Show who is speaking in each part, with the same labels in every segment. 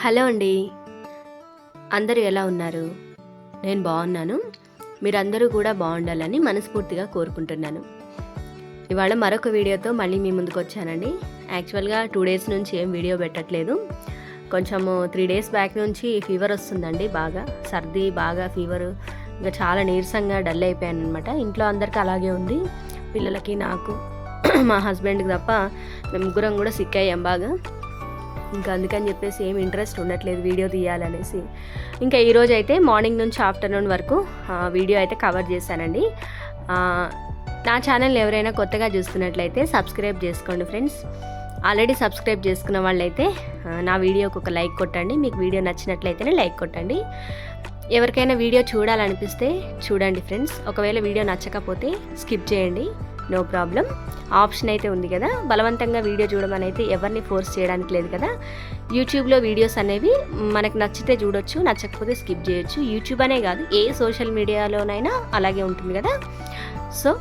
Speaker 1: Hello అండి. అందరూ ఎలా ఉన్నారు? నేను బాగున్నాను. మీరందరూ కూడా బాగుండాలని మనస్ఫూర్తిగా కోరుకుంటున్నాను. ఇవాళ మరొక వీడియోతో మళ్ళీ మీ ముందుకు వచ్చానండి. యాక్చువల్గా 2 డేస్ నుంచి ఏం వీడియో పెట్టట్లేదు. కొంచెము 3 డేస్ బ్యాక్ నుంచి ఫీవర్ వస్తుందండి. బాగా సర్ది, బాగా ఫీవరు, ఇంకా చాలా నీరసంగా డల్ అయిపోయాను అనమాట. ఇంట్లో అందరికీ అలాగే ఉంది, పిల్లలకి, నాకు, మా హస్బెండ్కి తప్ప మేము ముగ్గురం కూడా సిక్ అయ్యాం బాగా. ఇంకా అందుకని చెప్పేసి ఏం ఇంట్రెస్ట్ ఉండట్లేదు వీడియో తీయాలనేసి. ఇంకా ఈరోజు అయితే మార్నింగ్ నుంచి ఆఫ్టర్నూన్ వరకు వీడియో అయితే కవర్ చేశానండి. నా ఛానల్ ఎవరైనా కొత్తగా చూస్తున్నట్లయితే సబ్స్క్రైబ్ చేసుకోండి ఫ్రెండ్స్. ఆల్రెడీ సబ్స్క్రైబ్ చేసుకున్న వాళ్ళైతే నా వీడియోకి ఒక లైక్ కొట్టండి. మీకు వీడియో నచ్చినట్లయితేనే లైక్ కొట్టండి. ఎవరికైనా వీడియో చూడాలనిపిస్తే చూడండి ఫ్రెండ్స్. ఒకవేళ వీడియో నచ్చకపోతే స్కిప్ చేయండి, నో ప్రాబ్లం. ఆప్షన్ అయితే ఉంది కదా, బలవంతంగా వీడియో చూడమని అయితే ఎవరిని ఫోర్స్ చేయడానికి లేదు కదా. యూట్యూబ్లో వీడియోస్ అనేవి మనకు నచ్చితే చూడొచ్చు, నచ్చకపోతే స్కిప్ చేయొచ్చు. యూట్యూబ్ అనే కాదు, ఏ సోషల్ మీడియాలోనైనా అలాగే ఉంటుంది కదా. సో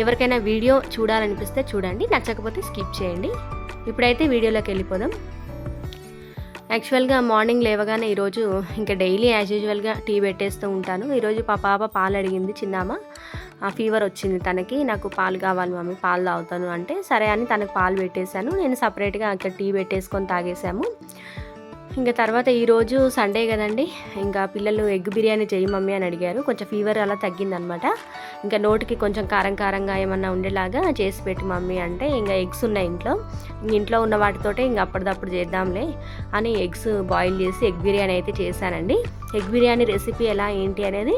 Speaker 1: ఎవరికైనా వీడియో చూడాలనిపిస్తే చూడండి, నచ్చకపోతే స్కిప్ చేయండి. ఇప్పుడైతే వీడియోలోకి వెళ్ళిపోదాం. యాక్చువల్గా మార్నింగ్ లేవగానే ఈరోజు ఇంకా డైలీ యాజ్ యూజువల్గా టీ పెట్టేస్తూ ఉంటాను. ఈరోజు పాప పాలు అడిగింది, చిన్నామ. ఫీవర్ వచ్చింది తనకి. నాకు పాలు కావాలి మమ్మీ, పాలు తాగుతాను అంటే సరే అని తనకు పాలు పెట్టేశాను. నేను సపరేట్గా అక్కడ టీ పెట్టేసుకొని తాగేసాము. ఇంకా తర్వాత ఈరోజు సండే కదండి, ఇంకా పిల్లలు ఎగ్ బిర్యానీ చేయి మమ్మీ అని అడిగారు. కొంచెం ఫీవర్ అలా తగ్గిందనమాట. ఇంకా నోటికి కొంచెం కారంగా ఏమన్నా ఉండేలాగా చేసి పెట్టి మమ్మీ అంటే, ఇంకా ఎగ్స్ ఉన్నాయి ఇంట్లో ఉన్న వాటితోటే ఇంకా అప్పటిదప్పుడు చేద్దాంలే అని ఎగ్స్ బాయిల్ చేసి ఎగ్ బిర్యానీ అయితే చేశానండి. ఎగ్ బిర్యానీ రెసిపీ ఎలా ఏంటి అనేది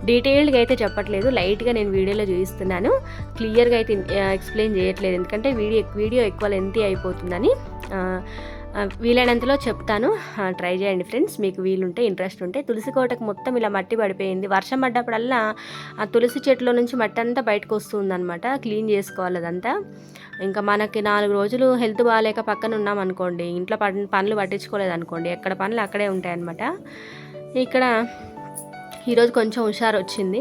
Speaker 1: డీటెయిల్డ్గా అయితే చెప్పట్లేదు, లైట్గా నేను వీడియోలో చూపిస్తున్నాను. క్లియర్గా అయితే ఎక్స్ప్లెయిన్ చేయట్లేదు, ఎందుకంటే వీడియో ఎక్కువ లెంతీ అయిపోతుందని. వీలైనంతలో చెప్తాను, ట్రై చేయండి ఫ్రెండ్స్, మీకు వీలుంటే, ఇంట్రెస్ట్ ఉంటే. తులసి కోటకు మొత్తం ఇలా మట్టి పడిపోయింది. వర్షం పడ్డప్పుడల్లా ఆ తులసి చెట్టులో నుంచి మట్టి అంతా బయటకు వస్తుందన్నమాట. క్లీన్ చేసుకోవాలి అదంతా. ఇంకా మనకి 4 రోజులు హెల్త్ బాగాలేక పక్కన ఉన్నాం అనుకోండి, ఇంట్లో పనులు పట్టించుకోలేదు అనుకోండి, ఎక్కడ పనులు అక్కడే ఉంటాయన్నమాట. ఇక్కడ ఈరోజు కొంచెం హుషారు వచ్చింది,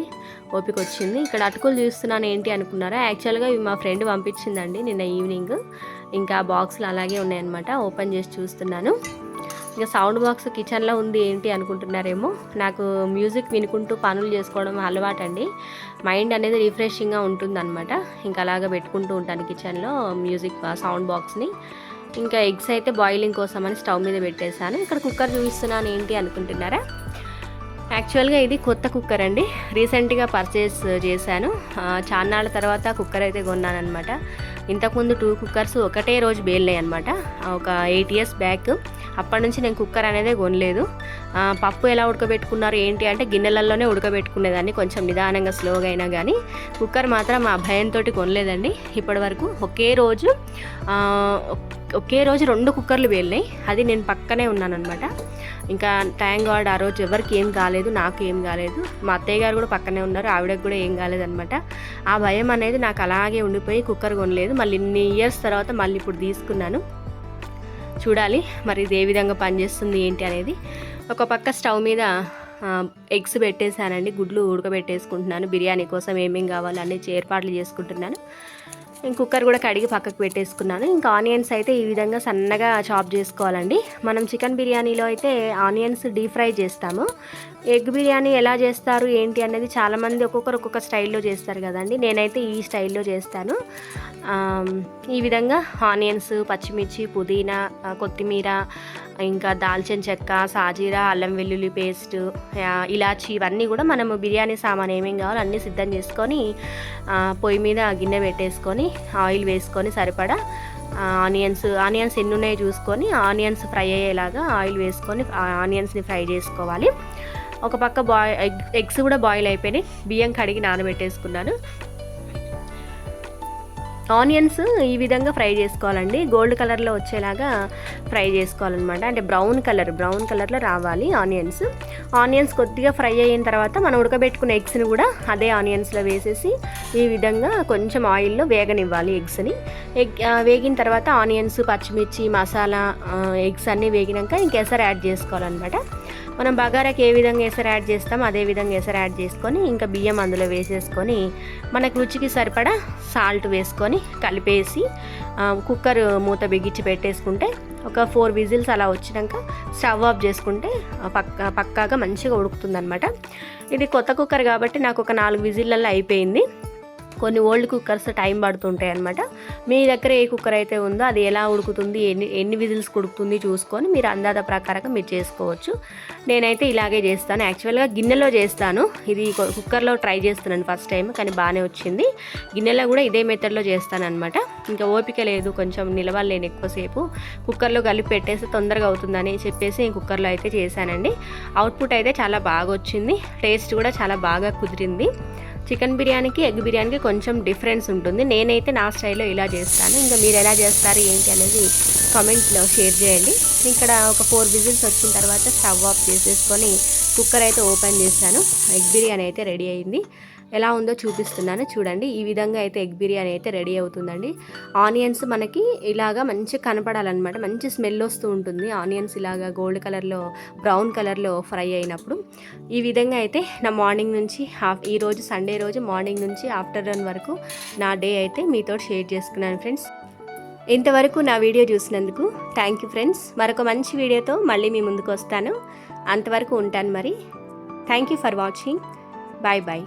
Speaker 1: ఓపిక వచ్చింది. ఇక్కడ అటుకులు చూస్తున్నాను ఏంటి అనుకున్నారా, యాక్చువల్గా ఇవి మా ఫ్రెండ్ పంపించిందండి నిన్న ఈవినింగ్. ఇంకా బాక్సులు అలాగే ఉన్నాయన్నమాట, ఓపెన్ చేసి చూస్తున్నాను. ఇంకా సౌండ్ బాక్స్ కిచెన్లో ఉంది ఏంటి అనుకుంటున్నారేమో. నాకు మ్యూజిక్ వినుకుంటూ పనులు చేసుకోవడం అలవాటండి. మైండ్ అనేది రిఫ్రెషింగ్గా ఉంటుందన్నమాట. ఇంకా అలాగా పెట్టుకుంటూ ఉంటాను కిచెన్లో మ్యూజిక్ సౌండ్ బాక్స్ని. ఇంకా ఎగ్స్ అయితే బాయిలింగ్ కోసం అని స్టవ్ మీద పెట్టేశాను. ఇక్కడ కుక్కర్ చూపిస్తున్నాను ఏంటి అనుకుంటున్నారా, యాక్చువల్గా ఇది కొత్త కుక్కర్ అండి. రీసెంట్గా పర్చేస్ చేశాను. చాన్నాళ్ళ తర్వాత కుక్కర్ అయితే కొన్నాను అనమాట. ఇంతకుముందు 2 కుక్కర్స్ ఒకటే రోజు బేల్నాయి అనమాట, ఒక 8 years బ్యాక్. అప్పటి నుంచి నేను కుక్కర్ అనేది కొనలేదు. పప్పు ఎలా ఉడకబెట్టుకున్నారు ఏంటి అంటే గిన్నెలలోనే ఉడకబెట్టుకునేదాన్ని, కొంచెం నిదానంగా స్లోగా అయినా కానీ. కుక్కర్ మాత్రం ఆ భయంతో కొనలేదండి ఇప్పటి వరకు. ఒకే రోజు 2 కుక్కర్లు పేలినాయి, అది నేను పక్కనే ఉన్నాను అనమాట. ఇంకా థ్యాంక్ గాడ్ ఆ రోజు ఎవరికి ఏం కాలేదు, నాకు ఏం కాలేదు. మా అత్తయ్య గారు కూడా పక్కనే ఉన్నారు, ఆవిడకి కూడా ఏం కాలేదనమాట. ఆ భయం అనేది నాకు అలాగే ఉండిపోయి కుక్కర్ కొనలేదు. మళ్ళీ ఇన్ని ఇయర్స్ తర్వాత మళ్ళీ ఇప్పుడు తీసుకున్నాను. చూడాలి మరి ఇది ఏ విధంగా పనిచేస్తుంది ఏంటి అనేది. ఒక పక్క స్టవ్ మీద ఎగ్స్ పెట్టేశానండి, గుడ్లు ఉడకబెట్టేసుకుంటున్నాను. బిర్యానీ కోసం ఏమేం కావాలో అన్నీ ఏర్పాట్లు చేసుకుంటున్నాను. కుక్కర్ కూడా కడిగి పక్కకు పెట్టేసుకున్నాను. ఇంకా ఆనియన్స్ అయితే ఈ విధంగా సన్నగా చాప్ చేసుకోవాలండి. మనం చికెన్ బిర్యానీలో అయితే ఆనియన్స్ డీప్ ఫ్రై చేస్తాము. ఎగ్ బిర్యానీ ఎలా చేస్తారు ఏంటి అనేది చాలామంది ఒక్కొక్కరు ఒక్కొక్క స్టైల్లో చేస్తారు కదండి. నేనైతే ఈ స్టైల్లో చేస్తాను. ఈ విధంగా ఆనియన్స్, పచ్చిమిర్చి, పుదీనా, కొత్తిమీర, ఇంకా దాల్చిన చెక్క, సాజీరా, అల్లం వెల్లుల్లి పేస్ట్, ఇలాచి, ఇవన్నీ కూడా మనము బిర్యానీ సామాన్ ఏమేమి కావాలో అన్నీ సిద్ధం చేసుకొని పొయ్యి మీద గిన్నె పెట్టేసుకొని ఆయిల్ వేసుకొని సరిపడా ఆనియన్స్ ఎన్ని ఉన్నాయో చూసుకొని ఆనియన్స్ ఫ్రై అయ్యేలాగా ఆయిల్ వేసుకొని ఆనియన్స్ని ఫ్రై చేసుకోవాలి. ఒక పక్క ఎగ్స్ కూడా బాయిల్ అయిపోయినాయి, బియ్యం కడిగి నానబెట్టేసుకున్నాను. ఆనియన్స్ ఈ విధంగా ఫ్రై చేసుకోవాలండి, గోల్డ్ కలర్లో వచ్చేలాగా ఫ్రై చేసుకోవాలన్నమాట. అంటే బ్రౌన్ కలర్లో రావాలి ఆనియన్స్ కొద్దిగా ఫ్రై అయిన తర్వాత మనం ఉడకబెట్టుకున్న ఎగ్స్ని కూడా అదే ఆనియన్స్లో వేసేసి ఈ విధంగా కొంచెం ఆయిల్లో వేగనివ్వాలి. వేగిన తర్వాత ఆనియన్స్, పచ్చిమిర్చి, మసాలా, ఎగ్స్ అన్నీ వేగినాక ఇంక ఎసరు యాడ్ చేసుకోవాలన్నమాట. మనం బగారాకి ఏ విధంగా ఎసరు యాడ్ చేస్తామో అదే విధంగా ఎసరు యాడ్ చేసుకొని ఇంకా బియ్యం అందులో వేసేసుకొని మనకు రుచికి సరిపడా సాల్ట్ వేసుకొని కలిపేసి కుక్కర్ మూత బిగించి పెట్టేసుకుంటే ఒక 4 విజిల్స్ అలా వచ్చినాక స్టవ్ ఆఫ్ చేసుకుంటే పక్కాగా మంచిగా ఉడుకుతుందనమాట. ఇది కొత్త కుక్కర్ కాబట్టి నాకు ఒక 4 విజిల్లలో అయిపోయింది. కొన్ని ఓల్డ్ కుక్కర్స్ టైం పడుతుంటాయి అనమాట. మీ దగ్గర ఏ కుక్కర్ అయితే ఉందో అది ఎలా ఉడుకుతుంది, ఎన్ని విజిల్స్ ఉడుకుతుంది చూసుకొని మీరు అందాజ ప్రకారంగా మీరు చేసుకోవచ్చు. నేనైతే ఇలాగే చేస్తాను. యాక్చువల్గా గిన్నెలో చేస్తాను, ఇది కుక్కర్లో ట్రై చేస్తున్నాను ఫస్ట్ టైం, కానీ బాగానే వచ్చింది. గిన్నెలో కూడా ఇదే మెథడ్లో చేస్తాను అనమాట. ఇంకా ఓపిక లేదు, కొంచెం నిలవలేను ఎక్కువసేపు, కుక్కర్లో కలిపి పెట్టేసి తొందరగా అవుతుందని చెప్పేసి కుక్కర్లో అయితే చేశానండి. అవుట్పుట్ అయితే చాలా బాగా వచ్చింది, టేస్ట్ కూడా చాలా బాగా కుదిరింది. చికెన్ బిర్యానీకి ఎగ్ బిర్యానీకి కొంచెం డిఫరెన్స్ ఉంటుంది. నేనైతే నా స్టైల్లో ఇలా చేస్తాను. ఇంకా మీరు ఎలా చేస్తారు ఏంటి అనేది కామెంట్లో షేర్ చేయండి. ఇక్కడ ఒక 4 విజిల్స్ వచ్చిన తర్వాత స్టవ్ ఆఫ్ చేసేసుకొని కుక్కర్ అయితే ఓపెన్ చేశాను. ఎగ్ బిర్యానీ అయితే రెడీ అయింది. ఎలా ఉందో చూపిస్తున్నాను చూడండి. ఈ విధంగా అయితే ఎగ్ బిర్యానీ అయితే రెడీ అవుతుందండి. ఆనియన్స్ మనకి ఇలాగా మంచి కనపడాలన్నమాట, మంచి స్మెల్ వస్తూ ఉంటుంది. ఆనియన్స్ ఇలాగా గోల్డ్ కలర్లో, బ్రౌన్ కలర్లో ఫ్రై అయినప్పుడు ఈ విధంగా అయితే నా మార్నింగ్ నుంచి ఈరోజు సండే రోజు మార్నింగ్ నుంచి ఆఫ్టర్నూన్ వరకు నా డే అయితే మీతో షేర్ చేసుకున్నాను ఫ్రెండ్స్. ఇంతవరకు నా వీడియో చూసినందుకు థ్యాంక్ యూ ఫ్రెండ్స్. మరొక మంచి వీడియోతో మళ్ళీ మీ ముందుకు వస్తాను. అంతవరకు ఉంటాను మరి. Thank you for watching. Bye bye.